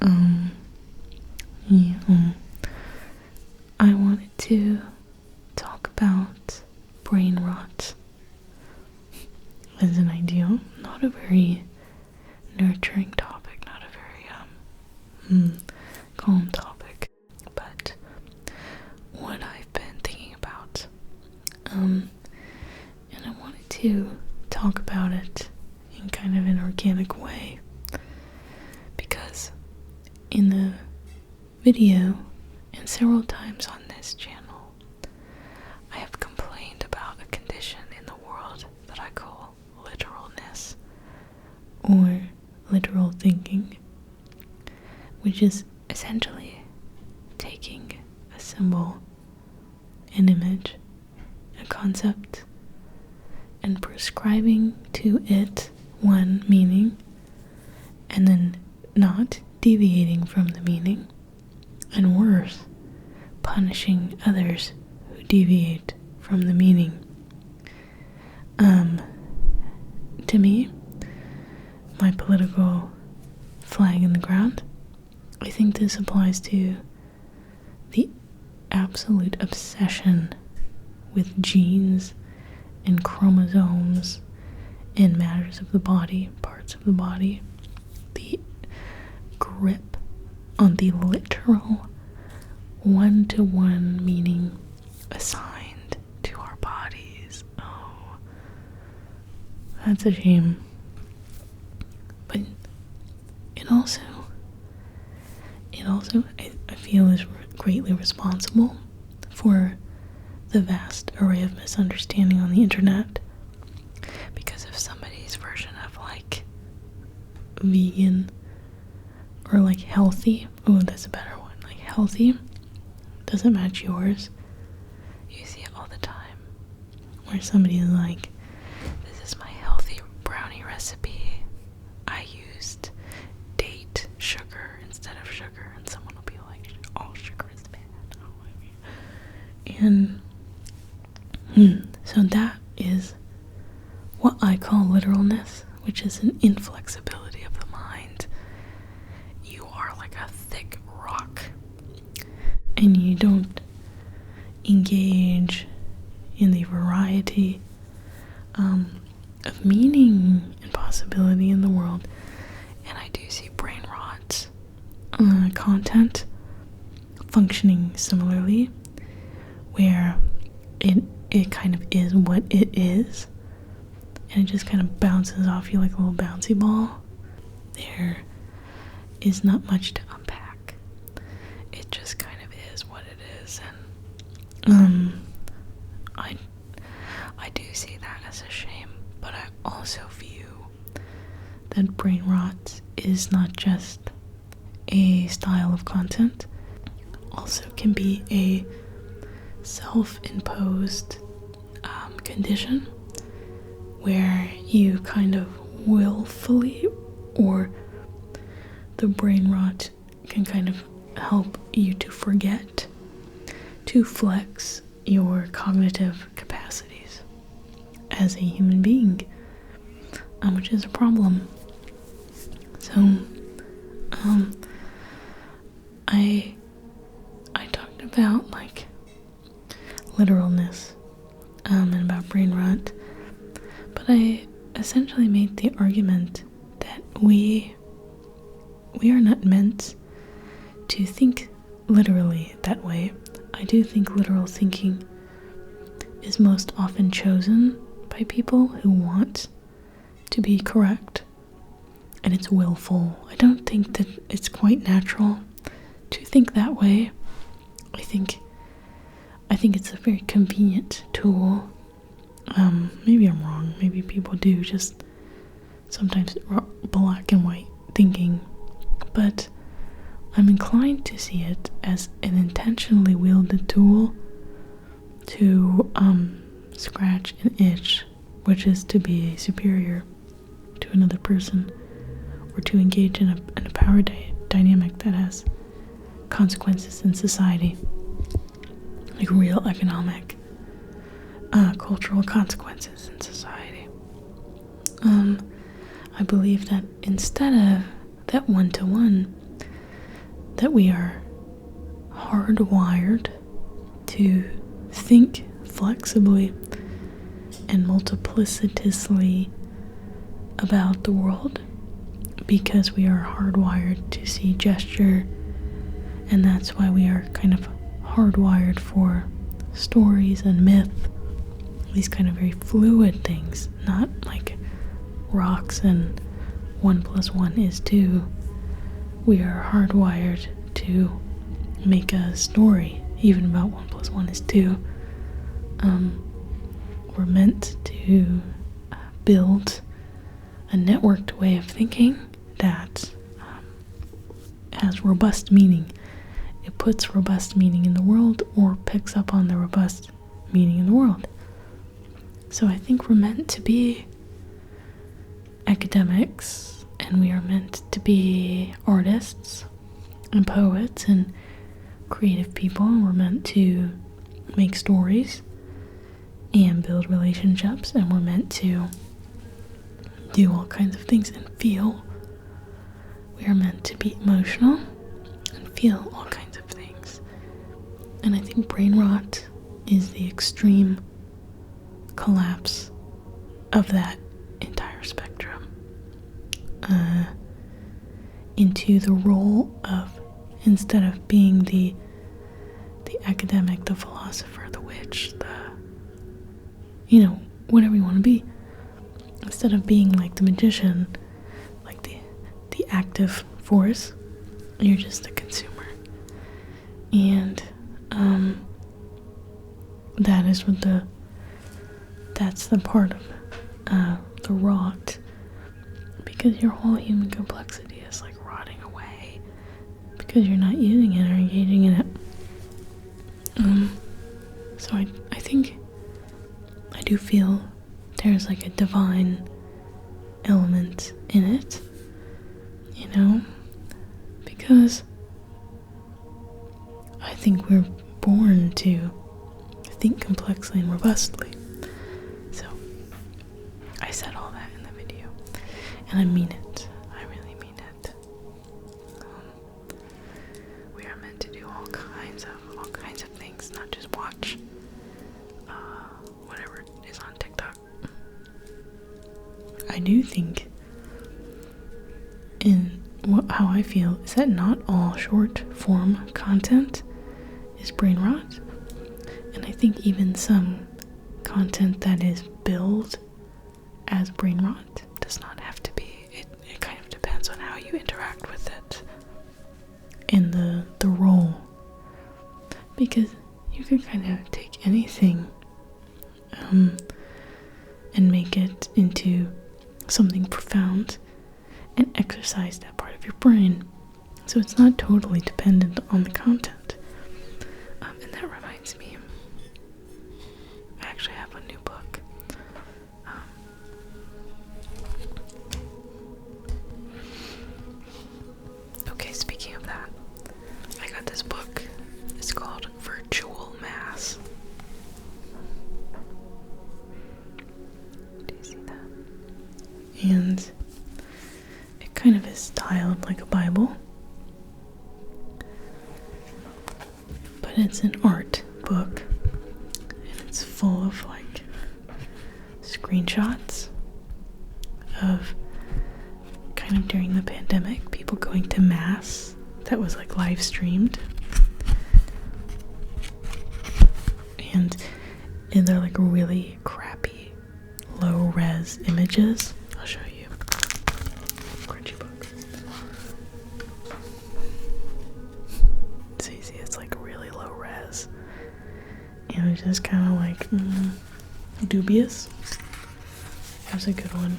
Um, yeah, I wanted to talk about brain rot as an ideal, not a very nurturing topic, not a very calm topic, but what I've been thinking about. And I wanted to talk about it in kind of an organic way, because in the video and several times on this channel, I have complained about a condition in the world that I call literalness, or literal thinking, which is essentially taking a symbol, an image, a concept, and prescribing to it one meaning, and then not deviating from the meaning, and worse, punishing others who deviate from the meaning. To me, my political flag in the ground, I think this applies to the absolute obsession with genes and chromosomes and matters of the body, parts of the body, the grip on the literal one-to-one meaning assigned to our bodies. Oh, that's a shame. But it also I feel is greatly responsible for the vast array of misunderstanding on the internet, because if somebody's version of like vegan or like healthy, oh, that's a better one, like healthy doesn't match yours, you see it all the time, where somebody is like, this is my healthy brownie recipe, I used date sugar instead of sugar, and someone will be like, all sugar is bad. And so that is what I call literalness, which is an inflexibility of the mind. You are like a thick rock, and you don't engage in the variety of meaning and possibility in the world. And I do see brain rot content functioning similarly, where it kind of is what it is, and it just kind of bounces off you like a little bouncy ball. There is not much to unpack. It just kind of is what it is, and I do see that as a shame, but I also view that brain rot is not just a style of content, also can be a self-imposed condition where you kind of willfully, or the brain rot can kind of help you to forget to flex your cognitive capacities as a human being, which is a problem. So I talked about like literalness and about brain rot, but I essentially made the argument that we are not meant to think literally that way. I do think literal thinking is most often chosen by people who want to be correct, and it's willful. I don't think that it's quite natural to think that way. I think it's a very convenient tool. Maybe I'm wrong. Maybe people do just sometimes black and white thinking, but I'm inclined to see it as an intentionally wielded tool to scratch an itch, which is to be superior to another person, or to engage in a power dynamic that has consequences in society, like real economic, cultural consequences in society. I believe that instead of that one-to-one, that we are hardwired to think flexibly and multiplicitously about the world because we are hardwired to see gesture, and that's why we are kind of hardwired for stories and myth, these kind of very fluid things, not like rocks and 1 + 1 is 2. We are hardwired to make a story even about 1 + 1 is 2. We're meant to build a networked way of thinking that has robust meaning. It puts robust meaning in the world or picks up on the robust meaning in the world. So I think we're meant to be academics, and we are meant to be artists and poets and creative people, and we're meant to make stories and build relationships, and we're meant to do all kinds of things and feel. We are meant to be emotional and feel all kinds of things. And I think brain rot is the extreme collapse of that entire spectrum into the role of, instead of being the academic, the philosopher, the witch, whatever you want to be, instead of being like the magician, like the active force, you're just a consumer. And that's the part of the rot, because your whole human complexity is like rotting away because you're not using it or engaging in it. So I think I do feel there's like a divine element in it, because I think we're born to think complexly and robustly. So I said all that in the video, and I mean it. I really mean it. We are meant to do all kinds of things, not just watch whatever is on TikTok. I do think how I feel is that not all short form content is brain rot, and I think even some content that is billed as brain rot does not have to be. It kind of depends on how you interact with it and the role, because you can kind of take anything and make it into something profound and exercise that part of your brain. So it's not totally dependent on the content. And that reminds me, I actually have a new book. Okay, speaking of that, I got this book. It's called Virtual Mass. Do you see that? And it kind of is styled like a Bible, but it's an art book, and it's full of like screenshots of kind of during the pandemic, people going to mass that was like live streamed, and they're like really crappy low res images. I'll show you. Crunchy book. So you see, it's like really low res, and it's just kind of like dubious. That was a good one.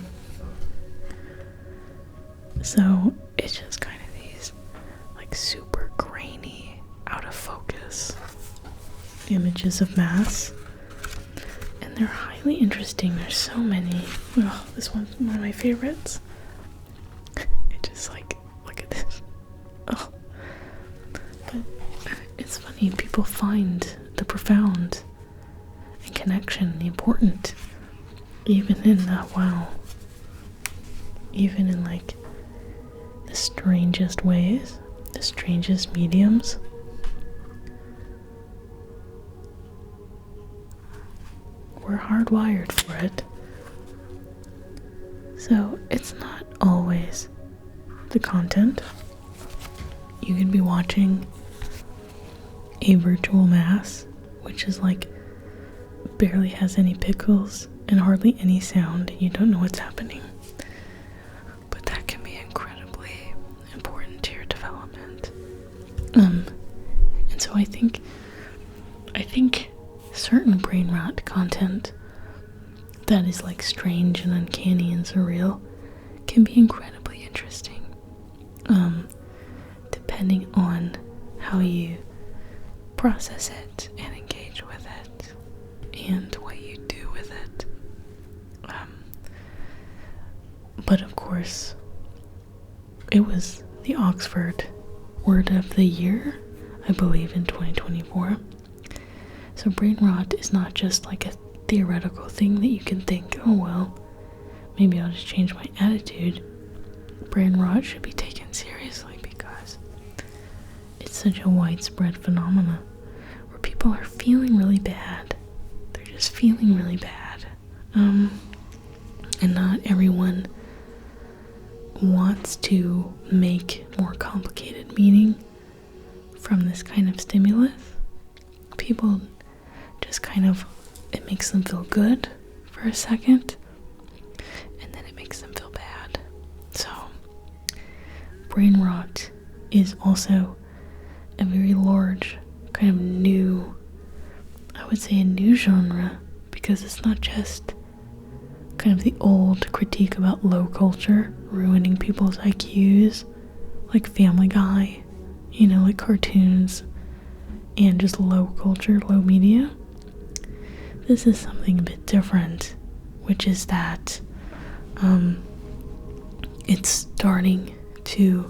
So it's just kind of these like super grainy, out of focus images of mass, and they're highly interesting. There's so many. Oh, this one's one of my favorites. It just like, look at this. Oh, but it's funny, people find the profound and connection, the important, even in even in like the strangest ways, the the strangest mediums. We're hardwired for it. So it's not always the content. You can be watching a virtual mass, which is like barely has any pixels and hardly any sound, and you don't know what's happening. But that can be incredibly important to your development. And so I think certain brain rot content that is like strange and uncanny and surreal can be incredibly interesting. Depending on how you process it and engage with it and what you do with it. But of course, it was the Oxford Word of the Year, I believe, in 2024. So brain rot is not just like a theoretical thing that you can think, oh well, maybe I'll just change my attitude. Brain rot should be taken seriously because it's such a widespread phenomenon where people are feeling really bad. They're just feeling really bad. And not everyone wants to make more complicated meaning from this kind of stimulus. People just kind of, it makes them feel good for a second, and then it makes them feel bad. So, brain rot is also a very large, kind of new, I would say a new genre, because it's not just kind of the old critique about low culture ruining people's IQs, like Family Guy, you know, like cartoons, and just low culture, low media. This is something a bit different, which is that it's starting to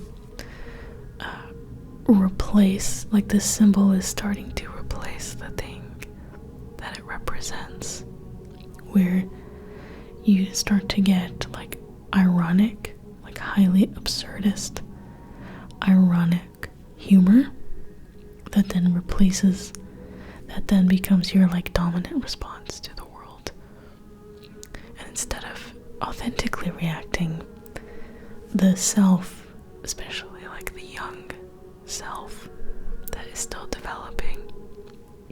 replace, like the symbol is starting to replace the thing that it represents, where you start to get like ironic, like highly absurdist, ironic humor that then replaces, that then becomes your like dominant response to the world. And instead of authentically reacting, the self, especially like the young self that is still developing,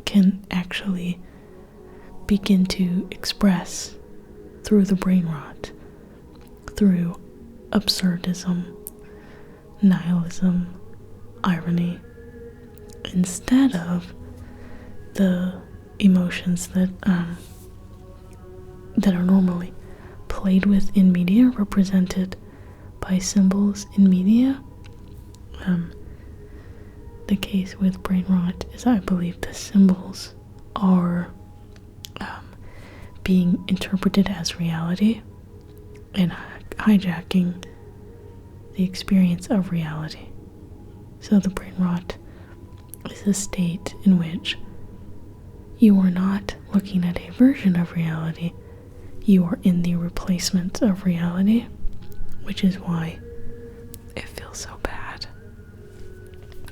can actually begin to express through the brain rot, through absurdism, nihilism, irony, instead of the emotions that that are normally played with in media, represented by symbols in media. The case with brain rot is, I believe, the symbols are being interpreted as reality and hijacking the experience of reality. So the brain rot is a state in which you are not looking at a version of reality, you are in the replacement of reality, which is why it feels so bad,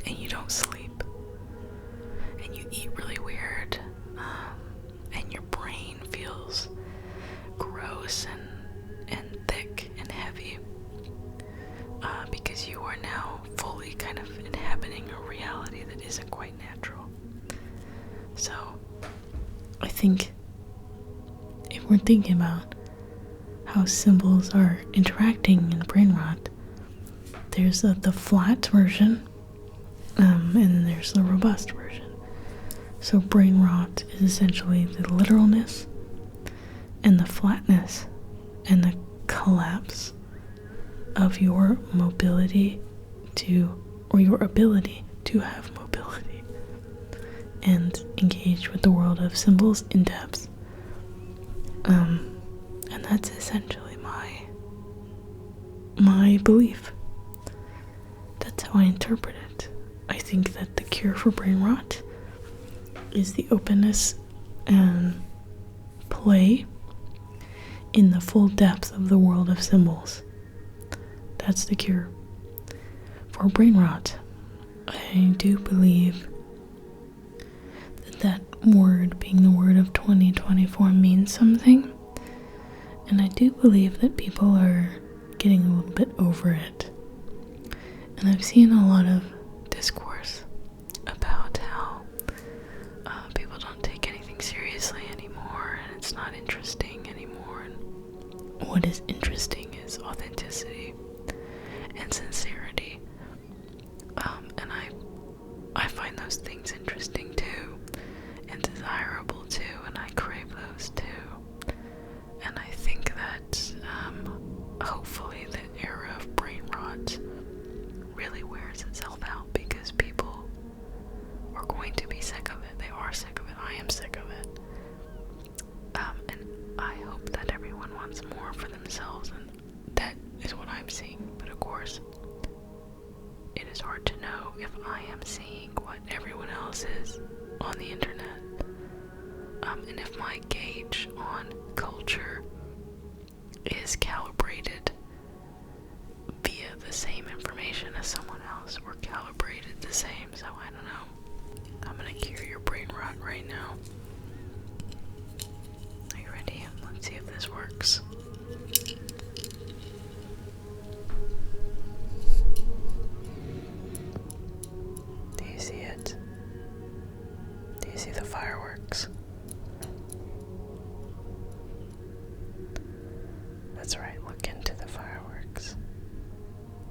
and you don't sleep, and you eat really weird, and your brain feels gross and thick and heavy, because you are now fully kind of inhabiting a reality that isn't quite natural. So I think if we're thinking about how symbols are interacting in brain rot, there's the flat version, and then there's the robust version. So brain rot is essentially the literalness and the flatness and the collapse of your mobility to, or your ability to have mobility and engage with the world of symbols in depth. And that's essentially my belief. That's how I interpret it. I think that the cure for brain rot is the openness and play in the full depth of the world of symbols. That's the cure for brain rot. I do believe that word being the word of 2024 means something. And I do believe that people are getting a little bit over it. And I've seen a lot of discourse about how people don't take anything seriously anymore, and it's not interesting anymore. And what is interesting is authenticity and sincerity. And I find those things interesting too, and desirable too, and I crave those too. And I think that hopefully the era of brain rot really wears itself out, because people are going to be sick of it. They are sick of it. I am sick of it. And I hope that everyone wants more for themselves, and that is what I'm seeing. But of course, it is hard to know if I am seeing what everyone else is on the internet. And if my gauge on culture is calibrated via the same information as someone else, or calibrated the same, so I don't know. I'm gonna cure your brain rot right now. Are you ready? Let's see if this works. Do you see it? Do you see the fireworks? That's right, look into the fireworks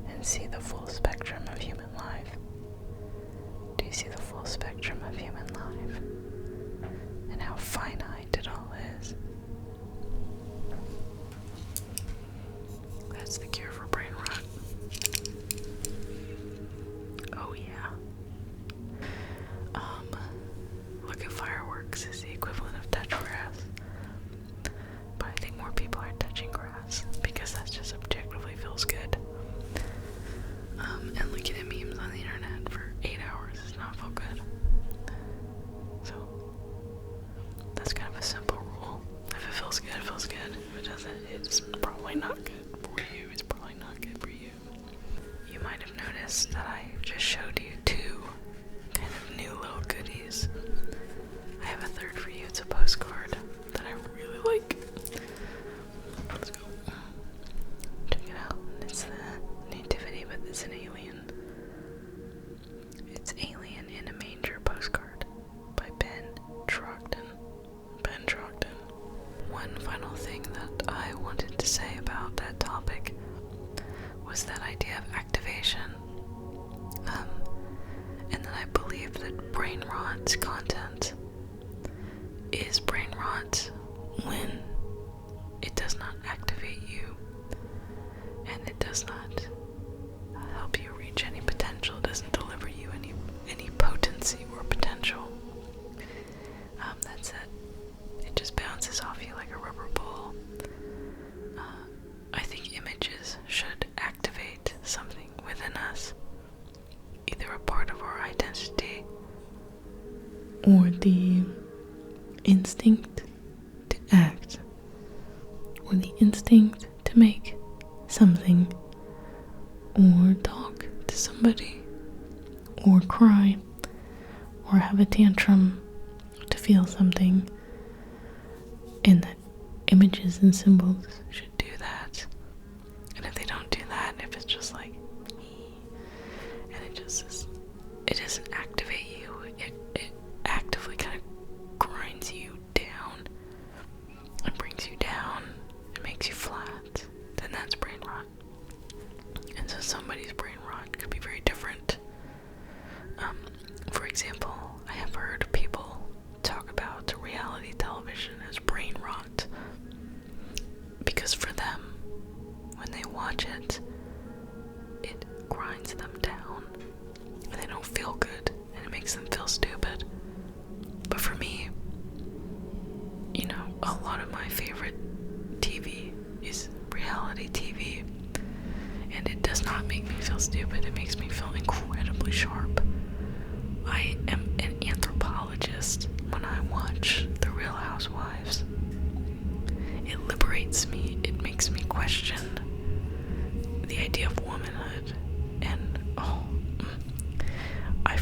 and see the full spectrum of human life. Do you see the full spectrum of human life and how finite it all is? That's the cure for brain rot. Oh yeah. Look at fireworks is the equivalent of touch grass. But I think more people are touching grass because that just objectively feels good. And looking at memes on the internet for 8 hours does not feel good. So that's kind of a simple rule. If it feels good, it feels good. If it doesn't, it's probably not good for you. It's probably not good for you. You might have noticed that I just showed you 2 kind of new little goodies. I have a third for you. It's a postcard that I really like. Let's go. Check it out. It's the nativity, but it's an alien. It's Alien in a Manger postcard by Ben Trogdon. Ben Trogdon. One final thing that I wanted to say about that topic was that idea of activation. And that I believe that brain rot content is brain rot when it does not activate you, and it does not help you reach any potential. It doesn't deliver you any potency or potential. That's it. It just bounces off you like a rubber ball. I think images should activate something within us, either a part of our identity or the instinct to act, or the instinct to make something, or talk to somebody, or cry, or have a tantrum to feel something. And that images and symbols should do that. And if they don't do that, if it's just like, and it just is, it doesn't activate you, it actively kind of grinds you down and brings you down and makes you flat, then that's brain rot. And so somebody's brain rot could be very different. For example, I have heard people talk about reality television as brain rot, because for them, when they watch it, it grinds them down and they don't feel good, and it makes them feel stupid. But for me, you know, a lot of my favorite TV is reality TV, and it does not make me feel stupid. It makes me feel incredibly sharp. I am an anthropologist when I watch The Real Housewives. It liberates me. It makes me question the idea of womanhood. And I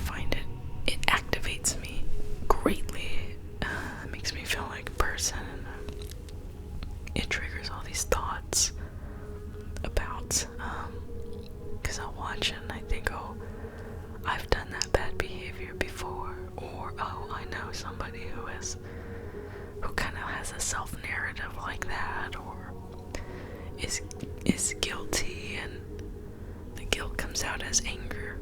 has a self-narrative like that, or is guilty and the guilt comes out as anger,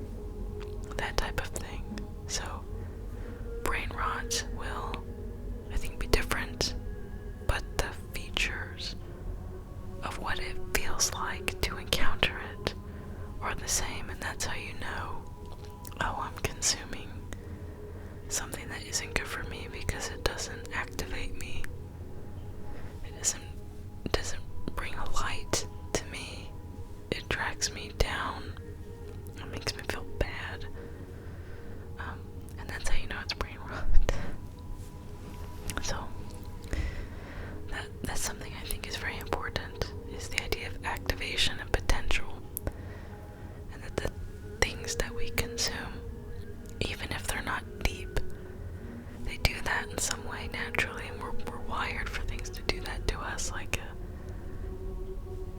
that type of thing. So brain rot will, I think, be different, but the features of what it feels like to encounter it are the same, and that's how you know, oh, I'm consuming something that isn't good for me because it doesn't activate me. It doesn't bring a light to me. It drags me down. It makes me feel bad. And that's how you know it's brain rot. So that's something I think is very important, is the idea of activation and potential. And that the things that we consume, even if they're not deep, they do that in some way naturally, and we're wired for things to do that to us, like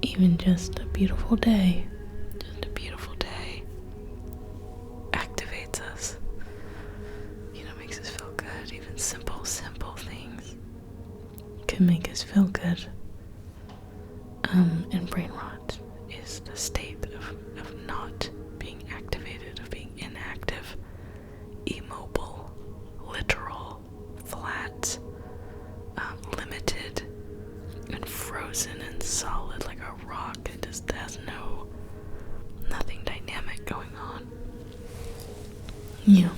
even just a beautiful day. Just a beautiful day activates us, makes us feel good. Even simple things can make us feel good. And brain rot is the state of not being activated, of being inactive, immobile, literal, flat, limited, and frozen and solid like a rock. It just has nothing dynamic going on. Yeah.